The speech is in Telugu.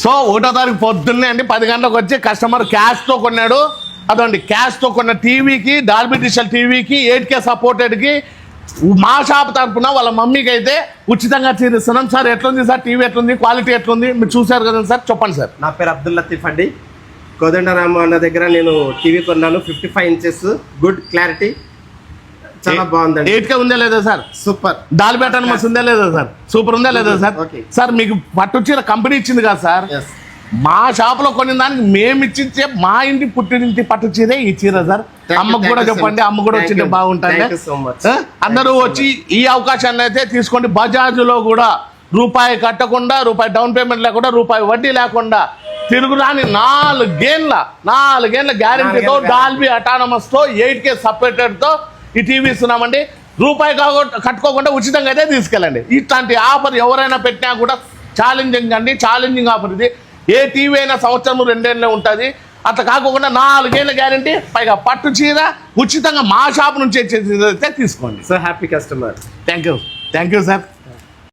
సో 1వ తారీఖు పొద్దున్నే అండి 10 గంటలకు వచ్చి కస్టమర్ క్యాష్తో కొన్నాడు. అదండి క్యాష్తో కొన్న టీవీకి, డాల్బీ డిజిటల్ టీవీకి, 8K సపోర్టెడ్కి మా షాప్ తరఫున వాళ్ళ మమ్మీకి అయితే ఉచితంగా తీరుస్తున్నాం. సార్ ఎట్లుంది సార్ టీవీ, ఎట్లుంది క్వాలిటీ, ఎట్లుంది మీరు చూసారు కదా సార్, చెప్పండి సార్. నా పేరు అబ్దుల్ లతీఫ్ అండి. కోదండరామ అన్న దగ్గర నేను టీవీ కొన్నాను. 55 ఇంచెస్, గుడ్ క్లారిటీ, చాలా బాగుందండి. 8K ఉందా లేదా సార్? సూపర్. డాల్బీ అటానమస్ ఉందా లేదా సార్? సూపర్ ఉందా లేదా సార్? సార్ మీకు పట్టు చీర కంపెనీ ఇచ్చింది కదా సార్, మా షాప్ లో కొన్ని దానికి మేము ఇచ్చించే మా ఇంటి పుట్టినింటి పట్టు చీరే ఈ చీర సార్. అమ్మకు కూడా చెప్పండి, అమ్మ కూడా వచ్చింటే బాగుంటుంది. అందరూ వచ్చి ఈ అవకాశాన్ని అయితే తీసుకోండి. బజాజ్ లో కూడా రూపాయి కట్టకుండా, రూపాయి డౌన్ పేమెంట్ లేకుండా, రూపాయి వడ్డీ లేకుండా తిరుగురాని 4 ఏళ్ళ గ్యారెంటీతో డాల్బీ అటానమస్ తో 8K సపరేటెడ్ తో ఈ టీవీ ఇస్తున్నామండి. రూపాయి కట్టుకోకుండా ఉచితంగా అయితే తీసుకెళ్ళండి. ఇట్లాంటి ఆఫర్ ఎవరైనా పెట్టినా కూడా ఛాలెంజింగ్ అండి, ఛాలెంజింగ్ ఆఫర్ ఇది. ఏ టీవీ అయినా సంవత్సరం 2 ఏళ్ళే ఉంటుంది. అట్లా కాకుండా 4 ఏళ్ళ గ్యారెంటీ, పైగా పట్టు చీర ఉచితంగా మా షాప్ నుంచి అయితే తీసుకోండి. So happy customer. Thank you sir.